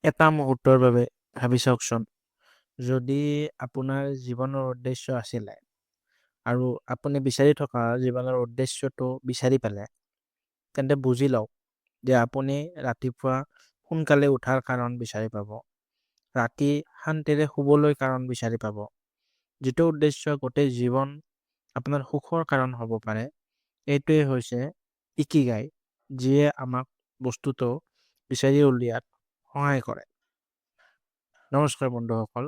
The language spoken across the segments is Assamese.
এটা মুহূৰ্তৰ বাবে ভাবি চাওকচোন, যদি আপোনাৰ জীৱনৰ উদ্দেশ্য আছিলে আৰু আপুনি বিচাৰি থকা জীৱনৰ উদ্দেশ্যটো বিচাৰি পালে, তেন্তে বুজি লওক যে আপুনি ৰাতিপুৱা সোনকালে উঠাৰ কাৰণ বিচাৰি পাব। ৰাতি শান্তিৰে শুবলৈ কাৰণ বিচাৰি পাব। যিটো উদ্দেশ্য গোটেই জীৱন আপোনাৰ সুখৰ কাৰণ হ'ব পাৰে, এইটোৱে হৈছে ইকিগাই, যিয়ে আমাক বস্তুটো বিচাৰি উলিয়াত সহায় কৰে। নমস্কাৰ বন্ধুসকল,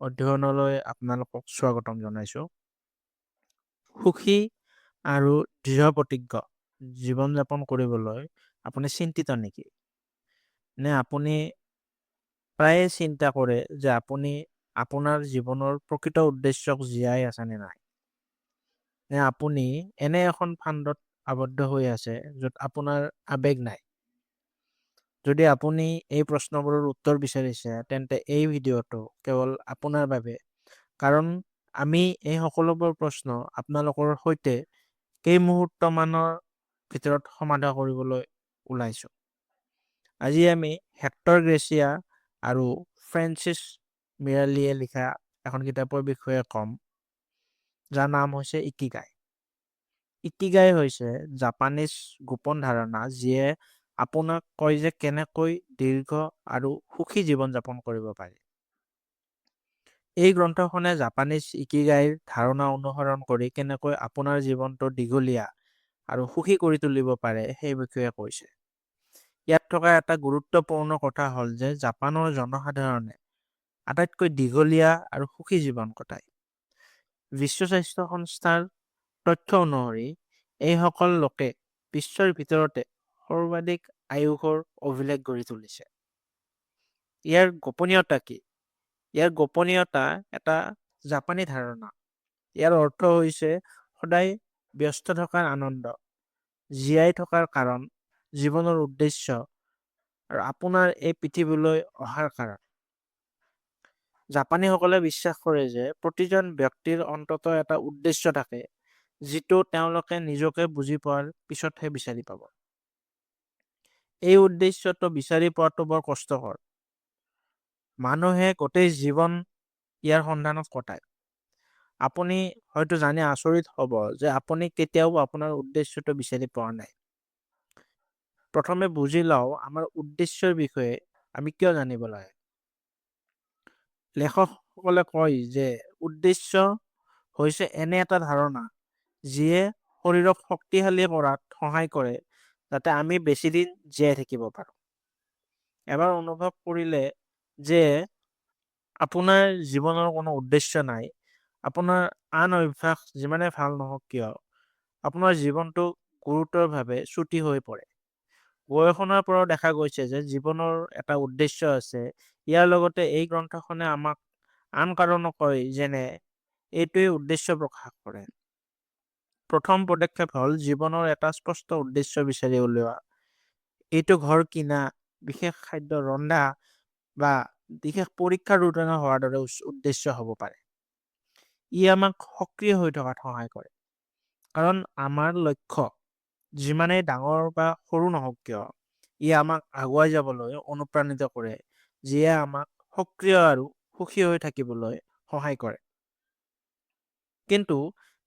অধ্যয়নলৈ আপোনালোকক স্বাগতম জনাইছোঁ। সুখী আৰু দৃঢ় প্ৰতিজ্ঞ জীৱন যাপন কৰিবলৈ আপুনি চিন্তিত নেকি? নে আপুনি প্ৰায়ে চিন্তা কৰে যে আপুনি আপোনাৰ জীৱনৰ প্ৰকৃত উদ্দেশ্যক জীয়াই আছে নে নাই? নে আপুনি এনে এখন ফান্দত আবদ্ধ হৈ আছে য'ত আপোনাৰ আবেগ নাই? যদি আপুনি এই প্ৰশ্নবোৰৰ উত্তৰ বিচাৰিছে, তেন্তে এই ভিডিঅ'টো কেৱল আপোনাৰ বাবে। কাৰণ আমি এই সকলোবোৰ প্ৰশ্ন আপোনালোকৰ সৈতে কেইমুহূৰ্তমানৰ ভিতৰত সমাধান কৰিবলৈ ওলাইছোঁ। আজি আমি হেক্টৰ গ্ৰেচিয়া আৰু ফ্ৰেন্সিছ মিৰালীয়ে লিখা এখন কিতাপৰ বিষয়ে ক'ম, যাৰ নাম হৈছে ইকিগাই। ইকিগাই হৈছে জাপানীজ গোপন ধাৰণা, যিয়ে আপোনাক কয় যে কেনেকৈ দীৰ্ঘ আৰু সুখী জীৱন যাপন কৰিব পাৰি। এই গ্ৰন্থখনে জাপানীজ ইকিগাইৰ ধাৰণা অনুসৰণ কৰি কেনেকৈ আপোনাৰ জীৱনটো দীঘলীয়া আৰু সুখী কৰি তুলিব পাৰে সেই বিষয়ে কৈছে। ইয়াত থকা এটা গুৰুত্বপূৰ্ণ কথা হ'ল যে জাপানৰ জনসাধাৰণে আটাইতকৈ দীঘলীয়া আৰু সুখী জীৱন কটায়। বিশ্ব স্বাস্থ্য সংস্থাৰ তথ্য অনুসৰি এইসকল লোকে বিশ্বৰ ভিতৰতে সৰ্বাধিক আয়ুসৰ অভিলেখ গঢ়ি তুলিছে। ইয়াৰ গোপনীয়তা কি? ইয়াৰ গোপনীয়তা এটা জাপানী ধাৰণা। ইয়াৰ অৰ্থ হৈছে সদায় ব্যস্ত থকাৰ আনন্দ, জীয়াই থকাৰ কাৰণ, জীৱনৰ উদ্দেশ্য আৰু আপোনাৰ এই পৃথিৱীলৈ অহাৰ কাৰণ। জাপানীসকলে বিশ্বাস কৰে যে প্ৰতিজন ব্যক্তিৰ অন্ততঃ এটা উদ্দেশ্য থাকে, যিটো তেওঁলোকে নিজকে বুজি পোৱাৰ পিছতহে বিচাৰি পাব। এই উদ্দেশ্যটো বিচাৰি পোৱাটো বৰ কষ্টকৰ। মানুহে গোটেই জীৱন ইয়াৰ সন্ধানত কটায়। আপুনি হয়তো জানি আচৰিত হ'ব যে আপুনি কেতিয়াও আপোনাৰ উদ্দেশ্যটো বিচাৰি পোৱা নাই। প্ৰথমে বুজি লওঁ আমাৰ উদ্দেশ্যৰ বিষয়ে আমি কিয় জানিব লাগে। লেখকসকলে কয় যে উদ্দেশ্য হৈছে এনে এটা ধাৰণা যিয়ে শৰীৰক শক্তিশালী কৰাত সহায় কৰে, যাতে আমি বেছি দিন জীয়াই থাকিব পাৰোঁ। এবাৰ অনুভৱ কৰিলে যে আপোনাৰ জীৱনৰ কোনো উদ্দেশ্য নাই, আপোনাৰ আন অভ্যাস যিমানে ভাল নহওক কিয়, আপোনাৰ জীৱনটো গুৰুতৰভাৱে চুটি হৈ পৰে। গৱেষণাৰ পৰাও দেখা গৈছে যে জীৱনৰ এটা উদ্দেশ্য আছে। ইয়াৰ লগতে এই গ্ৰন্থখনে আমাক আন কাৰণো কয়, যেনে এইটোৱে উদ্দেশ্য প্ৰকাশ কৰে। প্ৰথম পদক্ষেপ হ'ল জীৱনৰ এটা স্পষ্ট উদ্দেশ্য বিচাৰি উলিওৱা। এইটো ঘৰ কিনা, বিশেষ খাদ্য ৰন্ধা বা বিশেষ পৰীক্ষাৰ ৰোজনা হোৱাৰ দৰে উদ্দেশ্য হ'ব পাৰে। ই আমাক সক্ৰিয় হৈ থকাত সহায় কৰে। কাৰণ আমাৰ লক্ষ্য যিমানেই ডাঙৰ বা সৰু নহওক কিয়, ই আমাক আগুৱাই যাবলৈ অনুপ্ৰাণিত কৰে, যিয়ে আমাক সক্ৰিয় আৰু সুখী হৈ থাকিবলৈ সহায় কৰে। কিন্তু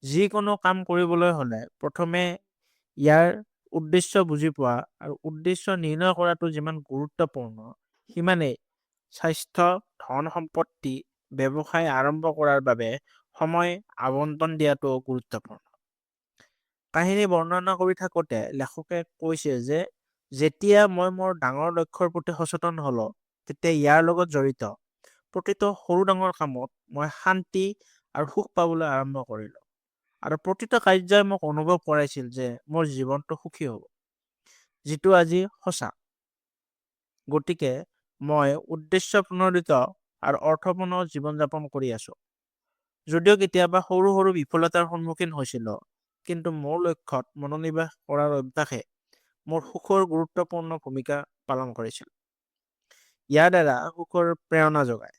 যিকোনো কাম কৰিবলৈ হ'লে প্ৰথমে ইয়াৰ উদ্দেশ্য বুজি পোৱা আৰু উদ্দেশ্য নিৰ্ণয় কৰাটো যিমান গুৰুত্বপূৰ্ণ, সিমানেই স্বাস্থ্য, ধন সম্পত্তি, ব্যৱসায় আৰম্ভ কৰাৰ বাবে সময় আবণ্টন দিয়াটো গুৰুত্বপূৰ্ণ। কাহিনী বৰ্ণনা কৰি থাকোঁতে লেখকে কৈছে যে যেতিয়া মই মোৰ ডাঙৰ লক্ষ্যৰ প্ৰতি সচেতন হ'লোঁ, তেতিয়া ইয়াৰ লগত জড়িত প্ৰতিটো সৰু ডাঙৰ কামত মই শান্তি আৰু সুখ পাবলৈ আৰম্ভ কৰিলোঁ। আৰু প্ৰতিটো কাৰ্যই মোক অনুভৱ কৰাইছিল যে মোৰ জীৱনটো সুখী হ'ব, যিটো আজি সঁচা। গতিকে মই উদ্দেশ্য প্ৰণোদিত আৰু অৰ্থপূৰ্ণ জীৱন যাপন কৰি আছোঁ। যদিও কেতিয়াবা সৰু সৰু বিফলতাৰ সন্মুখীন হৈছিলোঁ, কিন্তু মোৰ লক্ষ্যত মনোনিৱেশ কৰাৰ অভ্যাসে মোৰ সুখৰ গুৰুত্বপূৰ্ণ ভূমিকা পালন কৰিছিল। ইয়াৰ দ্বাৰা সুখৰ প্ৰেৰণা যোগায়।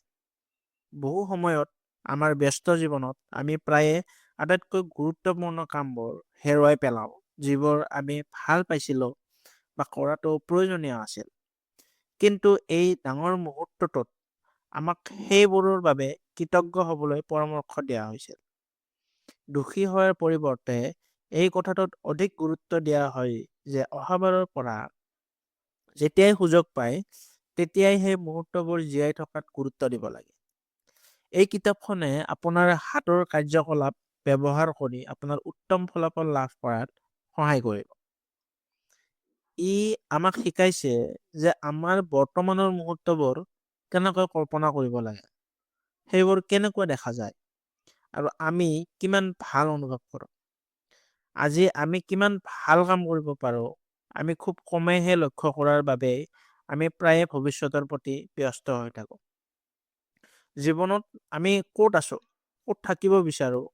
বহু সময়ত আমাৰ ব্যস্ত জীৱনত আমি প্ৰায়ে আটাইতকৈ গুৰুত্বপূৰ্ণ কামবোৰ হেৰুৱাই পেলাওঁ, যিবোৰ আমি ভাল পাইছিলোঁ বা কৰাটো প্ৰয়োজনীয় আছিল। কিন্তু এই ডাঙৰ মুহূৰ্তটোত আমাক সেইবোৰৰ বাবে কৃতজ্ঞ হ'বলৈ পৰামৰ্শ দিয়া হৈছিল। দোষী হোৱাৰ পৰিৱৰ্তে এই কথাটোত অধিক গুৰুত্ব দিয়া হয় যে অহাবাৰৰ পৰা যেতিয়াই সুযোগ পায় তেতিয়াই সেই মুহূৰ্তবোৰ জীয়াই থকাত গুৰুত্ব দিব লাগে। এই কিতাপখনে আপোনাৰ হাতৰ কাৰ্যকলাপ ব্যৱহাৰ কৰি আপোনাৰ উত্তম ফলাফল লাভ কৰাত সহায় কৰিব। ই আমাক শিকাইছে যে আমাৰ বৰ্তমানৰ মুহূৰ্তবোৰ কেনেকৈ কল্পনা কৰিব লাগে, সেইবোৰ কেনেকুৱা দেখা যায় আৰু আমি কিমান ভাল অনুভৱ কৰোঁ। আজি আমি কিমান ভাল কাম কৰিব পাৰোঁ আমি খুব কমেইহে লক্ষ্য কৰাৰ বাবে আমি প্ৰায়ে ভৱিষ্যতৰ প্ৰতি ব্যস্ত হৈ থাকোঁ। জীৱনত আমি ক'ত আছোঁ, ক'ত থাকিব বিচাৰোঁ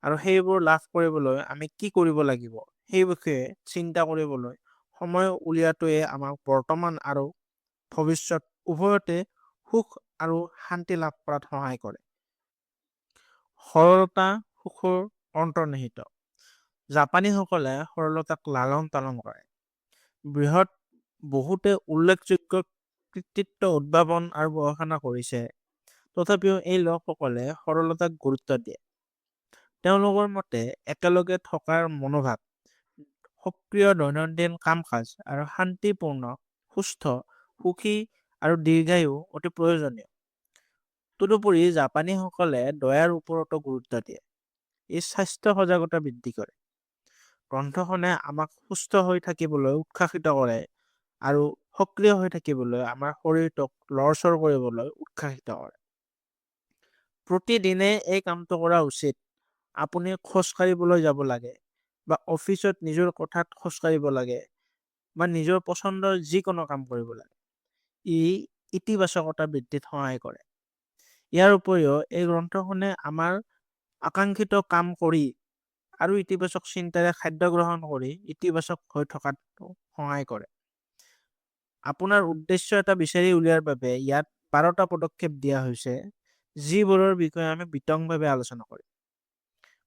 আৰু সেইবোৰ লাভ কৰিবলৈ আমি কি কৰিব লাগিব সেই বিষয়ে চিন্তা কৰিবলৈ সময় উলিওৱাটোৱে আমাক বৰ্তমান আৰু ভৱিষ্যত উভয়তে সুখ আৰু শান্তি লাভ কৰাত সহায় কৰে। সৰলতা সুখৰ অন্তৰ্নিহিত। জাপানীসকলে সৰলতাক লালন পালন কৰে। বৃহৎ বহুতে উল্লেখযোগ্য কৃতিত্ব উদ্ভাৱন আৰু গৱেষণা কৰিছে, তথাপিও এই লোকসকলে সৰলতাক গুৰুত্ব দিয়ে। তেওঁলোকৰ মতে একেলগে থকাৰ মনোভাৱ, সক্ৰিয় দৈনন্দিন কাম কাজ আৰু শান্তিপূৰ্ণ, সুস্থ, সুখী আৰু দীৰ্ঘায়ু অতি প্ৰয়োজনীয়। তদুপৰি জাপানীসকলে দয়াৰ ওপৰতো গুৰুত্ব দিয়ে। ই স্বাস্থ্য সজাগতা বৃদ্ধি কৰে। গ্ৰন্থখনে আমাক সুস্থ হৈ থাকিবলৈ উৎসাহিত কৰে আৰু সক্ৰিয় হৈ থাকিবলৈ আমাৰ শৰীৰটোক লৰচৰ কৰিবলৈ উৎসাহিত কৰে। প্ৰতিদিনে এই কামটো কৰা উচিত। আপুনি খোজ কাঢ়িবলৈ যাব লাগে বা অফিচত নিজৰ কোঠাত খোজ কাঢ়িব লাগে বা নিজৰ পচন্দৰ যিকোনো কাম কৰিব লাগে। ই ইতিবাচকতা বৃদ্ধিত সহায় কৰে। ইয়াৰ উপৰিও এই গ্ৰন্থখনে আমাৰ আকাংক্ষিত কাম কৰি আৰু ইতিবাচক চিন্তাৰে খাদ্য গ্ৰহণ কৰি ইতিবাচক হৈ থকাত সহায় কৰে। আপোনাৰ উদ্দেশ্য এটা বিচাৰি উলিওৱাৰ বাবে ইয়াত 12টা পদক্ষেপ দিয়া হৈছে, যিবোৰৰ বিষয়ে আমি বিতংভাৱে আলোচনা কৰিম।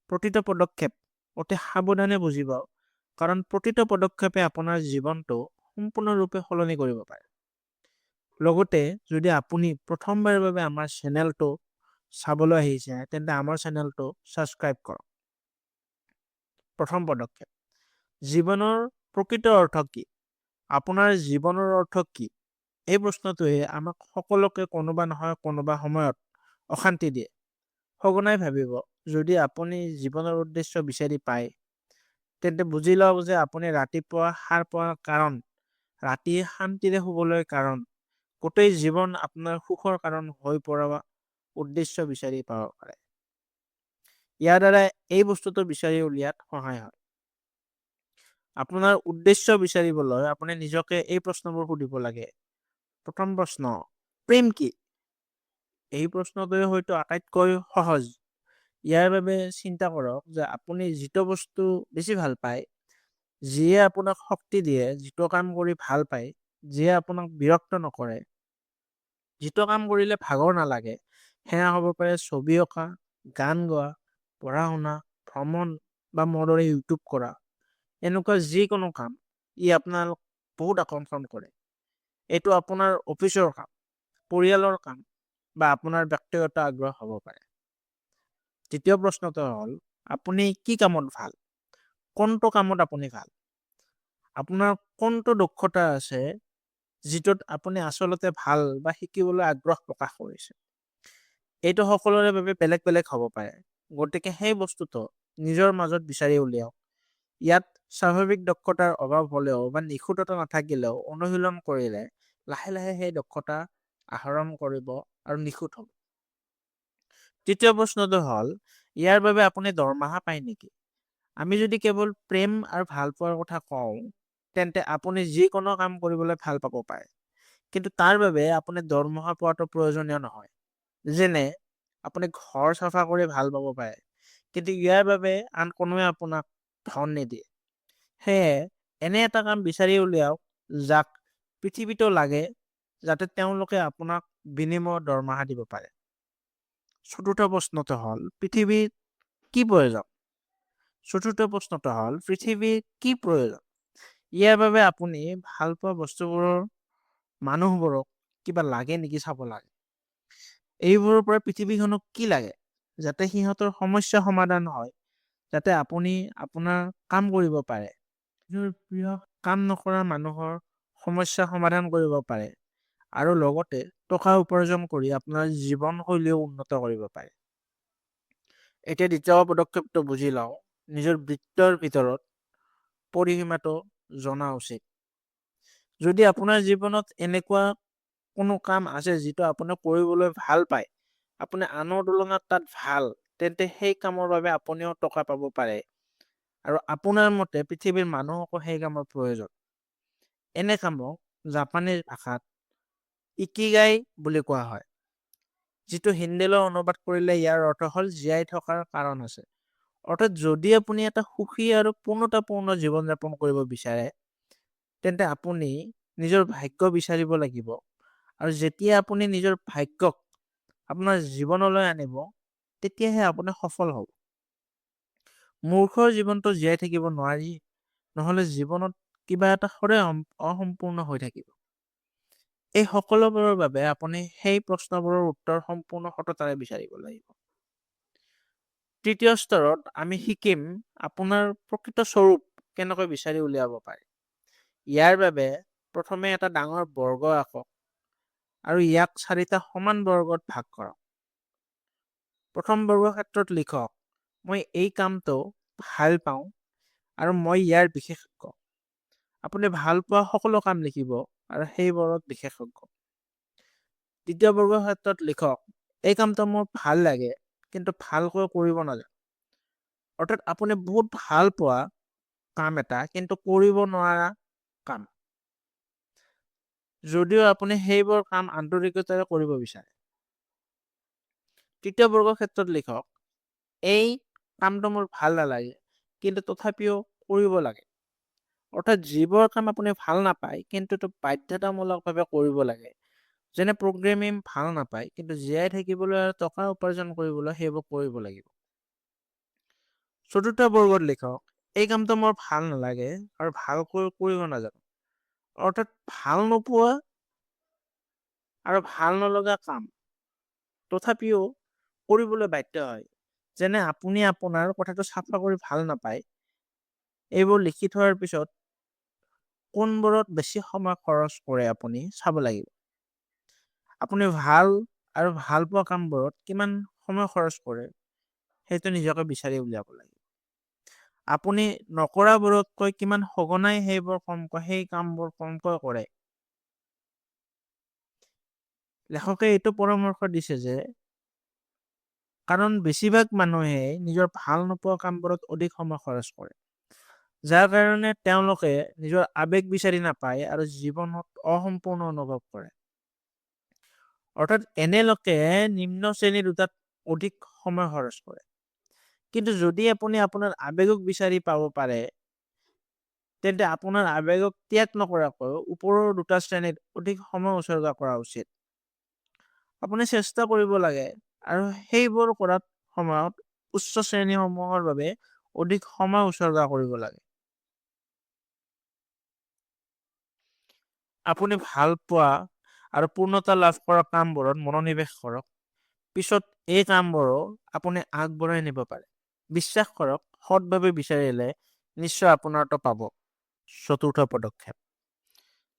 প্ৰতিটো পদক্ষেপ অতি সাৱধানে বুজিব, কাৰণ প্ৰতিটো পদক্ষেপে আপোনাৰ জীৱনটো সম্পূৰ্ণৰূপে সলনি কৰিব পাৰে। লগতে যদি আপুনি প্ৰথমবাৰৰ বাবে আমাৰ চেনেলটো চাবলৈ আহিছে তেন্তে আমাৰ চেনেলটো ছাবস্ক্ৰাইব কৰক। প্ৰথম পদক্ষেপ, জীৱনৰ প্ৰকৃত অৰ্থ কি? আপোনাৰ জীৱনৰ অৰ্থ কি? এই প্ৰশ্নটোৱে আমাক সকলোকে কোনোবা নহয় কোনোবা সময়ত অশান্তি দিয়ে। সঘনাই ভাবিব, যদি আপুনি জীৱনৰ উদ্দেশ্য বিচাৰি পায় তেন্তে বুজি লওক যে আপুনি ৰাতিপুৱা সাৰ পোৱাৰ কাৰণ, ৰাতি শান্তিৰে শুবলৈ কাৰণ, গোটেই জীৱন আপোনাৰ সুখৰ কাৰণ হৈ পৰা উদ্দেশ্য বিচাৰি পাব পাৰে। ইয়াৰ দ্বাৰা এই বস্তুটো বিচাৰি উলিয়াত সহায় হয়। আপোনাৰ উদ্দেশ্য বিচাৰিবলৈ আপুনি নিজকে এই প্ৰশ্নবোৰ সুধিব লাগে। প্ৰথম প্ৰশ্ন, প্ৰেম কি? এই প্ৰশ্নটোৱে হয়তো আটাইতকৈ সহজ। ইয়াৰ বাবে চিন্তা কৰক যে আপুনি যিটো বস্তু বেছি ভাল পায়, যিয়ে আপোনাক শক্তি দিয়ে, যিটো কাম কৰি ভাল পায়, যিয়ে আপোনাক বিৰক্ত নকৰে, যিটো কাম কৰিলে ভাগৰ নালাগে, সেয়া হ'ব পাৰে ছবি অঁকা, গান গোৱা, পঢ়া শুনা, ভ্ৰমণ বা মোৰ দৰে ইউটিউব কৰা। এনেকুৱা যিকোনো কাম ই আপোনাক বহুত আকৰ্ষণ কৰে। এইটো আপোনাৰ অফিচৰ কাম, পৰিয়ালৰ কাম বা আপোনাৰ ব্যক্তিগত আগ্ৰহ হ'ব পাৰে। দ্বিতীয় প্ৰশ্নটো হ'ল, আপুনি কি কামত ভাল? কোনটো কামত আপুনি ভাল? আপোনাৰ কোনটো দক্ষতা আছে যিটোত আপুনি আচলতে ভাল বা শিকিবলৈ আগ্ৰহ প্ৰকাশ কৰিছে? এইটো সকলোৰে বাবে বেলেগ বেলেগ হ'ব পাৰে। গতিকে সেই বস্তুটো নিজৰ মাজত বিচাৰি উলিয়াওক। ইয়াত স্বাভাৱিক দক্ষতাৰ অভাৱ হ'লেও বা নিখুঁততা নাথাকিলেও অনুশীলন কৰিলে লাহে লাহে সেই দক্ষতা আহৰণ কৰিব আৰু নিখুঁত হ'ব। তৃতীয় প্ৰশ্নটো হ'ল, ইয়াৰ বাবে আপুনি দৰমহা পায় নেকি? আমি যদি কেৱল প্ৰেম আৰু ভাল পোৱাৰ কথা কওঁ তেন্তে আপুনি যিকোনো কাম কৰিবলৈ ভাল পাব পাৰে, কিন্তু তাৰ বাবে আপুনি দৰমহা পোৱাটো প্ৰয়োজনীয় নহয়। যেনে আপুনি ঘৰ চাফা কৰি ভাল পাব পাৰে, কিন্তু ইয়াৰ বাবে আন কোনোৱে আপোনাক ধন নিদিয়ে। সেয়ে এনে এটা কাম বিচাৰি উলিয়াওক যাক পৃথিৱীতো লাগে, যাতে তেওঁলোকে আপোনাক বিনিময়ত দৰমহা দিব পাৰে। চতুৰ্থ প্ৰশ্নটো হ'ল, পৃথিৱীৰ কি প্ৰয়োজন? ইয়াৰ বাবে আপুনি ভাল পোৱা বস্তুবোৰৰ মানুহবোৰক কিবা লাগে নেকি চাব লাগে। এইবোৰৰ পৰা পৃথিৱীখনক কি লাগে, যাতে সিহঁতৰ সমস্যা সমাধান হয়, যাতে আপুনি আপোনাৰ কাম কৰিব পাৰে, নিজৰ প্ৰিয় কাম নকৰা মানুহৰ সমস্যা সমাধান কৰিব পাৰে, আৰু লগতে টকা উপাৰ্জন কৰি আপোনাৰ জীৱনশৈলীও উন্নত কৰিব পাৰে। এতিয়া দ্বিতীয় পদক্ষেপটো বুজি লওঁ। নিজৰ বৃত্তৰ ভিতৰত পৰিসীমাটো জনা উচিত। যদি আপোনাৰ জীৱনত এনেকুৱা কোনো কাম আছে যিটো আপুনি কৰিবলৈ ভাল পায়, আপুনি আনৰ তুলনাত তাত ভাল, তেন্তে সেই কামৰ বাবে আপুনিও টকা পাব পাৰে, আৰু আপোনাৰ মতে পৃথিৱীৰ মানুহকো সেই কামৰ প্ৰয়োজন। এনে কামক জাপানীজ ভাষাত ইকিগাই বুলি কোৱা হয়, যিটো হিন্দীলৈ অনুবাদ কৰিলে ইয়াৰ অৰ্থ হ'ল জীয়াই থকাৰ কাৰণ আছে। অৰ্থাৎ যদি আপুনি এটা সুখী আৰু পূৰ্ণতাপূৰ্ণ জীৱন যাপন কৰিব বিচাৰে, তেন্তে আপুনি নিজৰ ভাগ্য বিচাৰিব লাগিব, আৰু যেতিয়া আপুনি নিজৰ ভাগ্যক আপোনাৰ জীৱনলৈ আনিব, তেতিয়াহে আপুনি সফল হ'ব। মূৰ্খৰ জীৱনটো জীয়াই থাকিব নোৱাৰি, নহ'লে জীৱনত কিবা এটা সদায় অসম্পূৰ্ণ হৈ থাকিব। এই সকলোবোৰৰ বাবে আপুনি সেই প্ৰশ্নবোৰৰ উত্তৰ সম্পূৰ্ণ সততাৰে বিচাৰিব লাগিব। তৃতীয় স্তৰত আমি শিকিম আপোনাৰ প্ৰকৃত স্বৰূপ কেনেকৈ বিচাৰি উলিয়াব পাৰে। ইয়াৰ বাবে প্ৰথমে এটা ডাঙৰ বৰ্গ আঁকক আৰু ইয়াক 4টা সমান বৰ্গত ভাগ কৰক। প্ৰথম বৰ্গক্ষেত্ৰত লিখক, মই এই কামটো ভাল পাওঁ আৰু মই ইয়াৰ বিশেষজ্ঞ। আপুনি ভাল পোৱা সকলো কাম লিখিব আৰু সেইবোৰত বিশেষজ্ঞ। দ্বিতীয় বৰ্গক্ষেত্ৰত লিখক, এই কামটো মোৰ ভাল লাগে কিন্তু ভালকৈ কৰিব নাজানো। অৰ্থাৎ আপুনি বহুত ভাল পোৱা কাম এটা কিন্তু কৰিব নোৱাৰা কাম, যদিও আপুনি সেইবোৰ কাম আন্তৰিকতাৰে কৰিব বিচাৰে। তৃতীয় বৰ্গক্ষেত্ৰত লিখক, এই কামটো মোৰ ভাল নালাগে কিন্তু তথাপিও কৰিব লাগে। অৰ্থাৎ যিবোৰ কাম আপুনি ভাল নাপায় কিন্তু বাধ্যতামূলকভাৱে কৰিব লাগে, যেনে প্ৰগ্ৰেমিং ভাল নাপায় কিন্তু জীয়াই থাকিবলৈ আৰু টকা উপাৰ্জন কৰিবলৈ সেইবোৰ কৰিব লাগিব। চতুৰ্থ বৰ্গত লিখক, এই কামটো মোৰ ভাল নালাগে আৰু ভালকৈ কৰিব নাজানো। অৰ্থাৎ ভাল নোপোৱা আৰু ভাল নলগা কাম তথাপিও কৰিবলৈ বাধ্য হয়, যেনে আপুনি আপোনাৰ কথাটো চাফা কৰি ভাল নাপায়। এইবোৰ লিখি থোৱাৰ পিছত কোনবোৰত বেছি সময় খৰচ কৰে আপুনি চাব লাগিব। আপুনি ভাল আৰু ভাল পোৱা কামবোৰত কিমান সময় খৰচ কৰে সেইটো নিজকে বিচাৰি উলিয়াব লাগিব। আপুনি নকৰাবোৰতকৈ কিমান সঘনাই সেই কামবোৰ কমকৈ কৰে। লেখকে এইটো পৰামৰ্শ দিছে যে কাৰণ বেছিভাগ মানুহে নিজৰ ভাল নোপোৱা কামবোৰত অধিক সময় খৰচ কৰে, যাৰ কাৰণে তেওঁলোকে নিজৰ আবেগ বিচাৰি নাপায় আৰু জীৱনত অসম্পূৰ্ণ অনুভৱ কৰে। অৰ্থাৎ এনে লোকে নিম্ন শ্ৰেণীৰ দুটাত অধিক সময় খৰচ কৰে। কিন্তু যদি আপুনি আপোনাৰ আবেগক বিচাৰি পাব পাৰে, তেন্তে আপোনাৰ আবেগক ত্যাগ নকৰাকৈ ওপৰৰ দুটা শ্ৰেণীত অধিক সময় উচৰ্গা কৰা উচিত। আপুনি চেষ্টা কৰিব লাগে আৰু সেইবোৰ কৰাত সময়ত উচ্চ শ্ৰেণীসমূহৰ বাবে অধিক সময় উচৰ্গা কৰিব লাগে। আপুনি ভাল পোৱা আৰু পূৰ্ণতা লাভ কৰা কামবোৰত মনোনিৱেশ কৰক। পিছত এই কামবোৰো আপুনি আগবঢ়াই নিব পাৰে। বিশ্বাস কৰক, সৎভাৱে বিচাৰিলে নিশ্চয় আপোনাৰটো পাব। চতুৰ্থ পদক্ষেপ,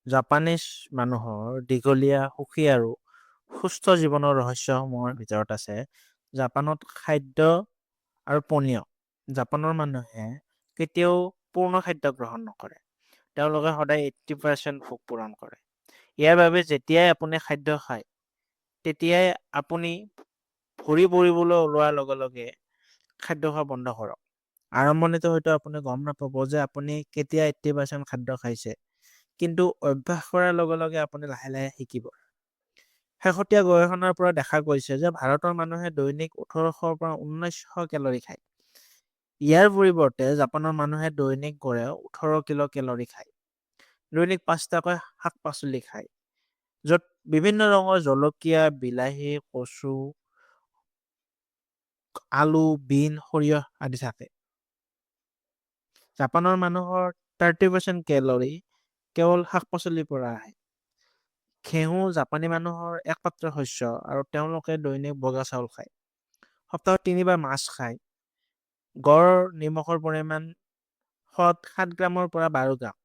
জাপানীজ মানুহৰ দীঘলীয়া, সুখী আৰু সুস্থ জীৱনৰ ৰহস্যসমূহৰ ভিতৰত আছে জাপানত খাদ্য আৰু পনীয়। জাপানৰ মানুহে কেতিয়াও পূৰ্ণ খাদ্য গ্ৰহণ নকৰে। তেওঁলোকে সদায় 80% ভোক পূৰণ কৰে। ইয়াৰ বাবে যেতিয়াই আপুনি খাদ্য খায়, তেতিয়াই আপুনি ভৰি পৰিবলৈ ওলোৱাৰ লগে লগে খাদ্য খোৱা বন্ধ কৰক। আৰম্ভণিতে হয়তো আপুনি গম নাপাব যে আপুনি কেতিয়া 80% খাদ্য খাইছে, কিন্তু অভ্যাস কৰাৰ লগে লগে আপুনি লাহে লাহে শিকিব। শেহতীয়া গৱেষণাৰ পৰা দেখা গৈছে যে ভাৰতৰ মানুহে দৈনিক 1800 পৰা 1900 কেলৰি খায়। ইয়াৰ পৰিৱৰ্তে জাপানৰ মানুহে দৈনিক গড়ে 18 কিলো কেলৰি খায়। দৈনিক 5টাকৈ শাক-পাচলি খায়, য'ত বিভিন্ন ৰঙৰ জলকীয়া, বিলাহী, কচু, আলু, বিন, সৰিয়হ আদি থাকে। জাপানৰ মানুহৰ 30% কেলৰি কেৱল শাক-পাচলিৰ পৰা আহে। ঘেঁহু জাপানী মানুহৰ একমাত্ৰ শস্য আৰু তেওঁলোকে দৈনিক বগা চাউল খায়। সপ্তাহত 3 বাৰ মাছ খায়। গড় নিমখৰ পৰিমাণ 7 গ্ৰামৰ পৰা 12 গ্ৰাম।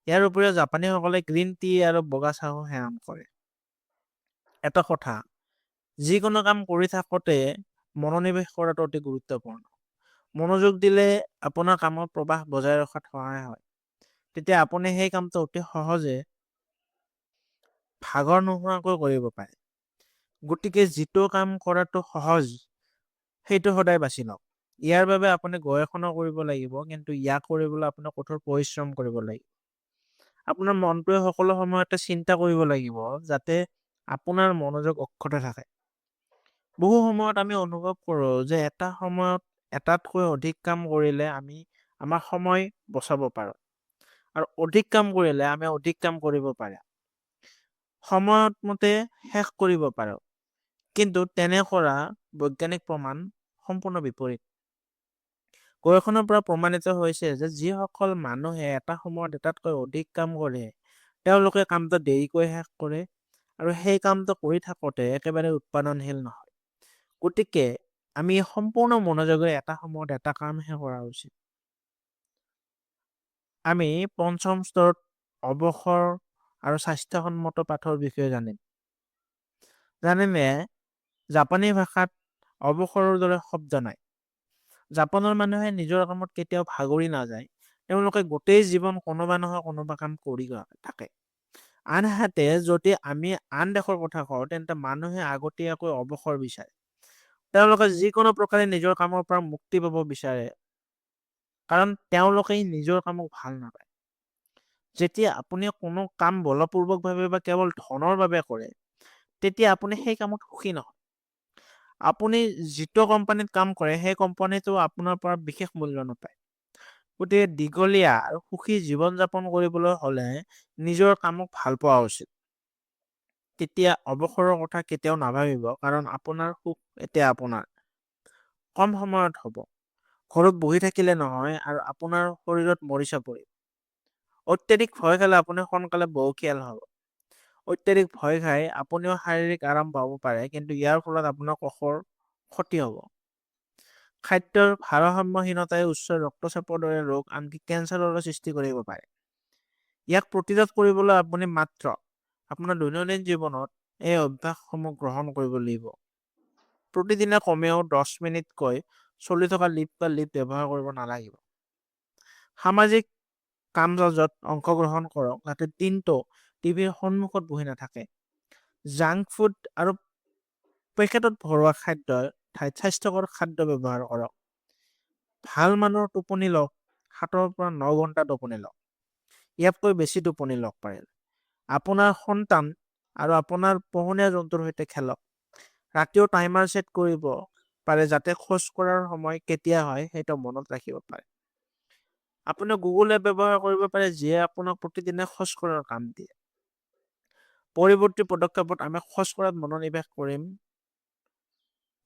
ইয়াৰ উপৰিও জাপানীসকলে গ্ৰীণ টি আৰু বগা চাহো সেৱন কৰে। এটা কথা, যিকোনো কাম কৰি থাকোঁতে মনোনিৱেশ কৰাটো অতি গুৰুত্বপূৰ্ণ। মনোযোগ দিলে আপোনাৰ কামৰ প্ৰবাহ বজাই ৰখাত সহায় হয়। তেতিয়া আপুনি সেই কামটো অতি সহজে ভাগৰ নোহোৱাকৈ কৰিব পাৰে। গতিকে যিটো কাম কৰাটো সহজ সেইটো সদায় বাছি লওক। ইয়াৰ বাবে আপুনি গৱেষণা কৰিব লাগিব, কিন্তু ইয়াক কৰিবলৈ আপুনি কঠোৰ পৰিশ্ৰম কৰিব লাগিব। আপোনাৰ মনটোৱে সকলো সময়তে চিন্তা কৰিব লাগিব যাতে আপোনাৰ মনোযোগ অক্ষত থাকে। বহু সময়ত আমি অনুভৱ কৰোঁ যে এটা সময়ত এটাতকৈ অধিক কাম কৰিলে আমি আমাৰ সময় বচাব পাৰোঁ, আৰু অধিক কাম কৰিলে আমি অধিক কাম কৰিব পাৰোঁ, সময়ত মতে শেষ কৰিব পাৰোঁ। কিন্তু তেনে কৰা বৈজ্ঞানিক প্ৰমাণ সম্পূৰ্ণ বিপৰীত। গৱেষণাৰ পৰা প্ৰমাণিত হৈছে যে যিসকল মানুহে এটা সময়ত এটাতকৈ অধিক কাম কৰে তেওঁলোকে কামটো দেৰিকৈ শেষ কৰে আৰু সেই কামটো কৰি থাকোঁতে একেবাৰে উৎপাদনশীল নহয়। গতিকে আমি সম্পূৰ্ণ মনোযোগেৰে এটা সময়ত এটা কামহে কৰা উচিত। আমি পঞ্চম স্তৰত অৱসৰ আৰু স্বাস্থ্যসন্মত পাঠৰ বিষয়ে জানিনে জাপানী ভাষাত অৱসৰৰ দৰে শব্দ নাই। জাপানৰ মানুহে নিজৰ কামত কেতিয়াও ভাগৰি নাযায়। তেওঁলোকে গোটেই জীৱন কোনোবা নহয় কোনোবা কাম কৰি থাকে। আনহাতে যদি আমি আন দেশৰ কথা কওঁ তেন্তে মানুহে আগতীয়াকৈ অৱসৰ বিচাৰে। তেওঁলোকে যিকোনো প্ৰকাৰে নিজৰ কামৰ পৰা মুক্তি পাব বিচাৰে, কাৰণ তেওঁলোকে নিজৰ কামক ভাল নাপায়। যেতিয়া আপুনি কোনো কাম বলপূৰ্বকভাৱে বা কেৱল ধনৰ বাবে কৰে তেতিয়া আপুনি সেই কামত সুখী নহয়। আপুনি যিটো কোম্পানীত কাম কৰে সেই কোম্পানীটো আপোনাৰ পৰা বিশেষ মূল্য নাপায়। গতিকে দীঘলীয়া আৰু সুখী জীৱন যাপন কৰিবলৈ হ'লে নিজৰ কামক ভাল পোৱা উচিত। তেতিয়া অৱসৰৰ কথা কেতিয়াও নাভাবিব, কাৰণ আপোনাৰ সুখ এতিয়া আপোনাৰ কম সময়ত হ'ব। ঘৰত বহি থাকিলে নহয় আৰু আপোনাৰ শৰীৰত মৰিচা পৰিব। অত্যাধিক ভয় খালে আপুনি সোনকালে বয়সীয়াল হ'ব। অত্যাধিক ভয় খাই আপুনিও শাৰীৰিক আৰাম পাব পাৰে, কিন্তু ইয়াৰ ফলত আপোনাৰ কোষৰ ক্ষতি হ'ব। খাদ্যৰ ভাৰসাম্যহীনতাই উচ্চ ৰক্তচাপৰ দৰে ৰোগ, আনকি কেঞ্চাৰৰো সৃষ্টি কৰিব পাৰে। ইয়াক প্ৰতিৰোধ কৰিবলৈ আপুনি মাত্ৰ আপোনাৰ দৈনন্দিন জীৱনত এই অভ্যাসসমূহ গ্ৰহণ কৰিব লাগিব। প্ৰতিদিনে কমেও 10 মিনিটকৈ চলি থকা লিফ্ট বা লিফ্ট ব্যৱহাৰ কৰিব নালাগিব। সামাজিক কাম-কাজত অংশগ্ৰহণ কৰক যাতে দিনটো টিভিৰ সন্মুখত বহি নাথাকে। জাংক ফুড আৰু পেকেটত ভৰোৱা খাদ্যৰ ঠাইত স্বাস্থ্যকৰ খাদ্য ব্যৱহাৰ কৰক। ভাল মানৰ টোপনি লওক। 7 পৰা 9 ঘণ্টা টোপনি লওক। ইয়াতকৈ বেছি টোপনি লওক পাৰিলে। আপোনাৰ সন্তান আৰু আপোনাৰ পোহনীয়া জন্তুৰ সৈতে খেলক। ৰাতিও টাইমাৰ ছেট কৰিব পাৰে যাতে খোজ কঢ়াৰ সময় কেতিয়া হয় সেইটো মনত ৰাখিব পাৰে। আপুনি গুগল এপ ব্যৱহাৰ কৰিব পাৰে যিয়ে আপোনাক প্ৰতিদিনে খোজ কঢ়াৰ কাম দিয়ে। পৰৱৰ্তী পদক্ষেপত আমি খোজ কঢ়াত মনোনিৱেশ কৰিম।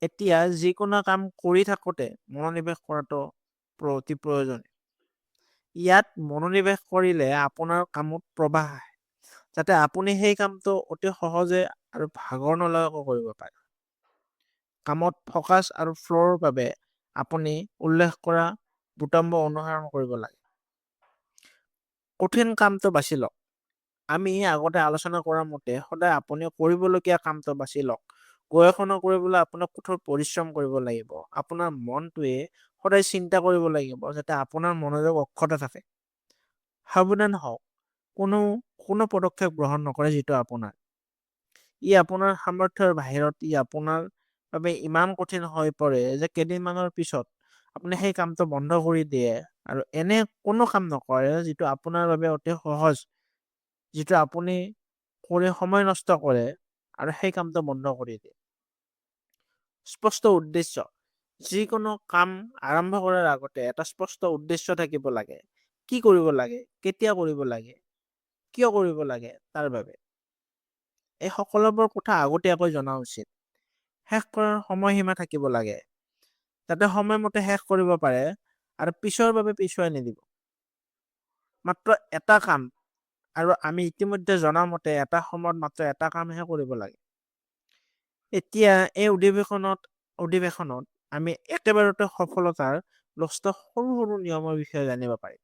এতিয়া যিকোনো কাম কৰি থাকোঁতে মনোনিৱেশ কৰাটো অতি প্ৰয়োজনীয়। ইয়াত মনোনিৱেশ কৰিলে আপোনাৰ কামত প্ৰবাহ আহে, যাতে আপুনি সেই কামটো অতি সহজে আৰু ভাগৰ নলগাকৈ কৰিব পাৰে। কামত ফকাছ আৰু ফ্ল'ৰ বাবে আপুনি উল্লেখ কৰা বুটামবোৰ অনুসৰণ কৰিব লাগে। কঠিন কামটো বাছি লওক। আমি আগতে আলোচনা কৰা মতে সদায় আপুনি কৰিবলগীয়া কামটো বাছি লওক। গৱেষণা কৰিবলৈ আপোনাক কঠোৰ পৰিশ্ৰম কৰিব লাগিব। আপোনাৰ মনটোৱে সদায় চিন্তা কৰিব লাগিব যাতে আপোনাৰ মনোযোগ অক্ষত থাকে। সাৱধান হওক, কোনো পদক্ষেপ গ্ৰহণ নকৰে যিটো আপোনাৰ। ই আপোনাৰ সামৰ্থ্যৰ বাহিৰত। ই আপোনাৰ বাবে ইমান কঠিন হৈ পৰে যে কেইদিনমানৰ পিছত আপুনি সেই কামটো বন্ধ কৰি দিয়ে আৰু এনে কোনো কাম নকৰে যিটো আপোনাৰ বাবে অতি সহজ, যিটো আপুনি কৰি সময় নষ্ট কৰে আৰু সেই কামটো বন্ধ কৰি দিয়ে। স্পষ্ট উদ্দেশ্য। যিকোনো কাম আৰম্ভ কৰাৰ আগতে এটা স্পষ্ট উদ্দেশ্য থাকিব লাগে। কি কৰিব লাগে, কেতিয়া কৰিব লাগে, কিয় কৰিব লাগে তাৰ বাবে। এই সকলোবোৰ কথা আগতীয়াকৈ জনা উচিত। শেষ কৰাৰ সময়সীমা থাকিব লাগে যাতে সময়মতে শেষ কৰিব পাৰে আৰু পিছৰ বাবে পিছুৱাই নিদিব। মাত্ৰ এটা কাম আৰু আমি ইতিমধ্যে জনা মতে এটা সময়ত মাত্ৰ এটা কামহে কৰিব লাগে। এতিয়া এই অধিৱেশনত আমি একেবাৰতে সফলতাৰ 10টা সৰু সৰু নিয়মৰ বিষয়ে জানিব পাৰিম।